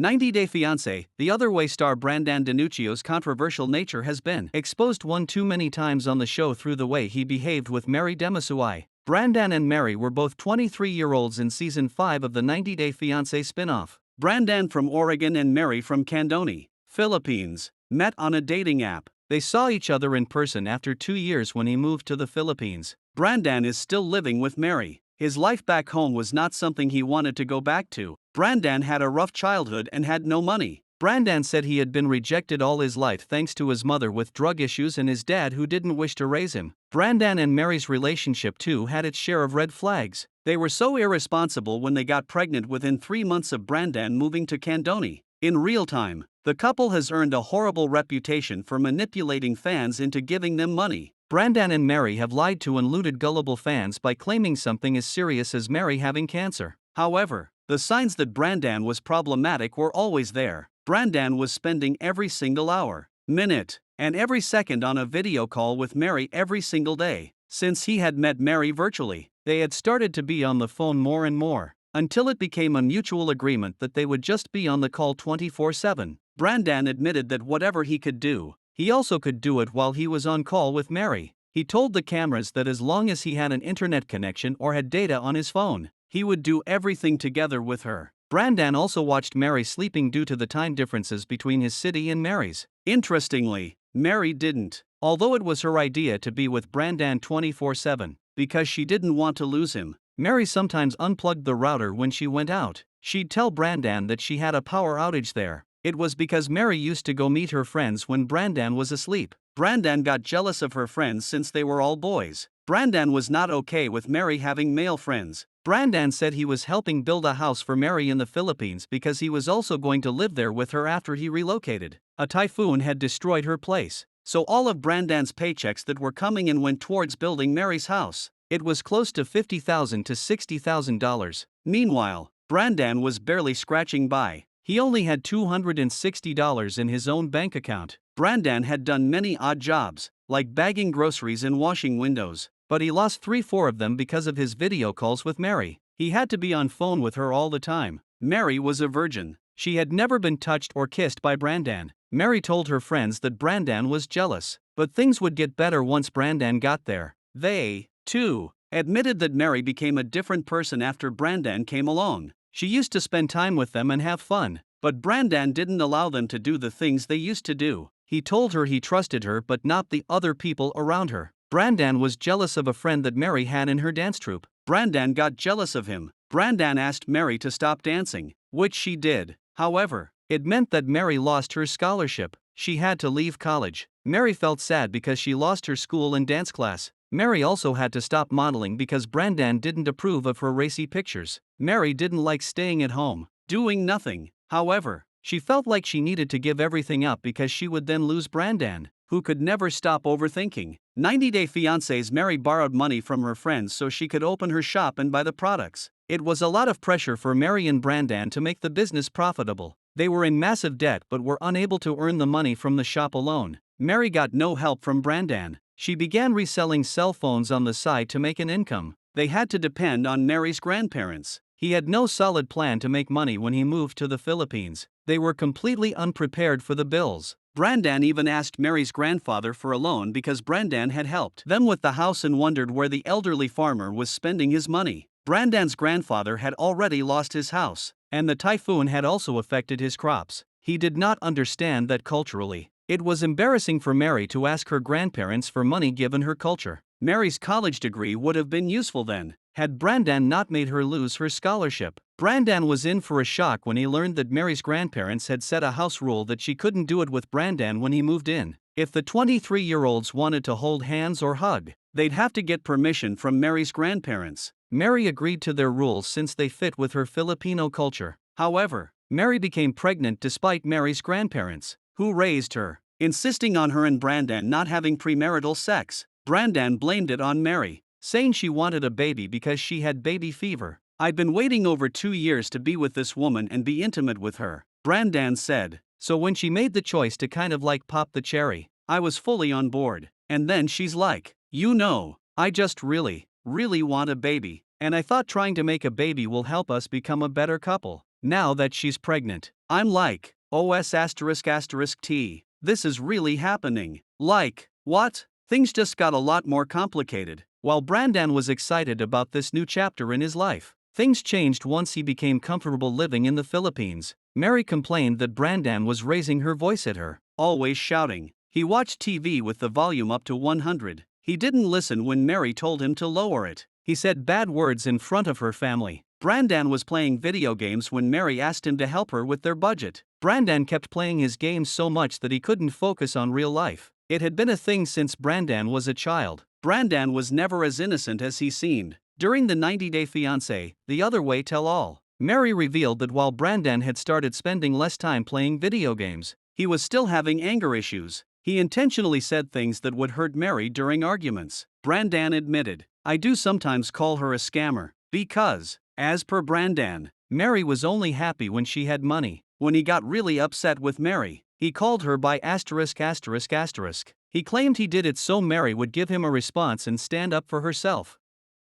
90 Day Fiancé, the other way star Brandan DeNuccio's controversial nature has been exposed one too many times on the show through the way he behaved with Mary Demasu-ay. Brandan and Mary were both 23-year-olds in season 5 of the 90 Day Fiancé spin-off. Brandan from Oregon and Mary from Candoni, Philippines, met on a dating app. They saw each other in person after 2 years when he moved to the Philippines. Brandan is still living with Mary. His life back home was not something he wanted to go back to. Brandan had a rough childhood and had no money. Brandan said he had been rejected all his life thanks to his mother with drug issues and his dad who didn't wish to raise him. Brandan and Mary's relationship too had its share of red flags. They were so irresponsible when they got pregnant within 3 months of Brandan moving to Candoni. In real time, the couple has earned a horrible reputation for manipulating fans into giving them money. Brandan and Mary have lied to and looted gullible fans by claiming something as serious as Mary having cancer. However, the signs that Brandan was problematic were always there. Brandan was spending every single hour, minute, and every second on a video call with Mary every single day. Since he had met Mary virtually, they had started to be on the phone more and more, until it became a mutual agreement that they would just be on the call 24/7. Brandan admitted that whatever he could do, he also could do it while he was on call with Mary. He told the cameras that as long as he had an internet connection or had data on his phone, he would do everything together with her. Brandan also watched Mary sleeping due to the time differences between his city and Mary's. Interestingly, Mary didn't, although it was her idea to be with Brandan 24/7, because she didn't want to lose him. Mary sometimes unplugged the router when she went out. She'd tell Brandan that she had a power outage there. It was because Mary used to go meet her friends when Brandan was asleep. Brandan got jealous of her friends since they were all boys. Brandan was not okay with Mary having male friends. Brandan said he was helping build a house for Mary in the Philippines because he was also going to live there with her after he relocated. A typhoon had destroyed her place, so all of Brandan's paychecks that were coming in went towards building Mary's house. It was close to $50,000 to $60,000. Meanwhile, Brandan was barely scratching by. He only had $260 in his own bank account. Brandan had done many odd jobs, like bagging groceries and washing windows, but he lost 3/4 of them because of his video calls with Mary. He had to be on phone with her all the time. Mary was a virgin. She had never been touched or kissed by Brandan. Mary told her friends that Brandan was jealous, but things would get better once Brandan got there. They, too, admitted that Mary became a different person after Brandan came along. She used to spend time with them and have fun, but Brandan didn't allow them to do the things they used to do. He told her he trusted her but not the other people around her. Brandan was jealous of a friend that Mary had in her dance troupe. Brandan got jealous of him. Brandan asked Mary to stop dancing, which she did. However, it meant that Mary lost her scholarship. She had to leave college. Mary felt sad because she lost her school and dance class. Mary also had to stop modeling because Brandan didn't approve of her racy pictures. Mary didn't like staying at home, doing nothing. However, she felt like she needed to give everything up because she would then lose Brandan, who could never stop overthinking. 90 Day Fiancé's Mary borrowed money from her friends so she could open her shop and buy the products. It was a lot of pressure for Mary and Brandan to make the business profitable. They were in massive debt but were unable to earn the money from the shop alone. Mary got no help from Brandan. She began reselling cell phones on the side to make an income. They had to depend on Mary's grandparents. He had no solid plan to make money when he moved to the Philippines. They were completely unprepared for the bills. Brandan even asked Mary's grandfather for a loan because Brandan had helped them with the house and wondered where the elderly farmer was spending his money. Brandan's grandfather had already lost his house, and the typhoon had also affected his crops. He did not understand that culturally, it was embarrassing for Mary to ask her grandparents for money given her culture. Mary's college degree would have been useful then, had Brandan not made her lose her scholarship. Brandan was in for a shock when he learned that Mary's grandparents had set a house rule that she couldn't do it with Brandan when he moved in. If the 23-year-olds wanted to hold hands or hug, they'd have to get permission from Mary's grandparents. Mary agreed to their rules since they fit with her Filipino culture. However, Mary became pregnant despite Mary's grandparents, who raised her, insisting on her and Brandan not having premarital sex. Brandan blamed it on Mary, saying she wanted a baby because she had baby fever. "I've been waiting over 2 years to be with this woman and be intimate with her," Brandan said. "So when she made the choice to kind of like pop the cherry, I was fully on board. And then she's like, I just really want a baby. And I thought trying to make a baby will help us become a better couple." now that she's pregnant. I'm like, OS ****. This is really happening. Like, what? Things just got a lot more complicated. While Brandan was excited about this new chapter in his life, things changed once he became comfortable living in the Philippines. Mary complained that Brandan was raising her voice at her, always shouting. He watched TV with the volume up to 100. He didn't listen when Mary told him to lower it. He said bad words in front of her family. Brandan was playing video games when Mary asked him to help her with their budget. Brandan kept playing his games so much that he couldn't focus on real life. It had been a thing since Brandan was a child. Brandan was never as innocent as he seemed. During the 90-day Fiancé, the other way tell-all, Mary revealed that while Brandan had started spending less time playing video games, he was still having anger issues. He intentionally said things that would hurt Mary during arguments. Brandan admitted, "I do sometimes call her a scammer, because, as per Brandan, Mary was only happy when she had money." When he got really upset with Mary, he called her by *****. He claimed he did it so Mary would give him a response and stand up for herself.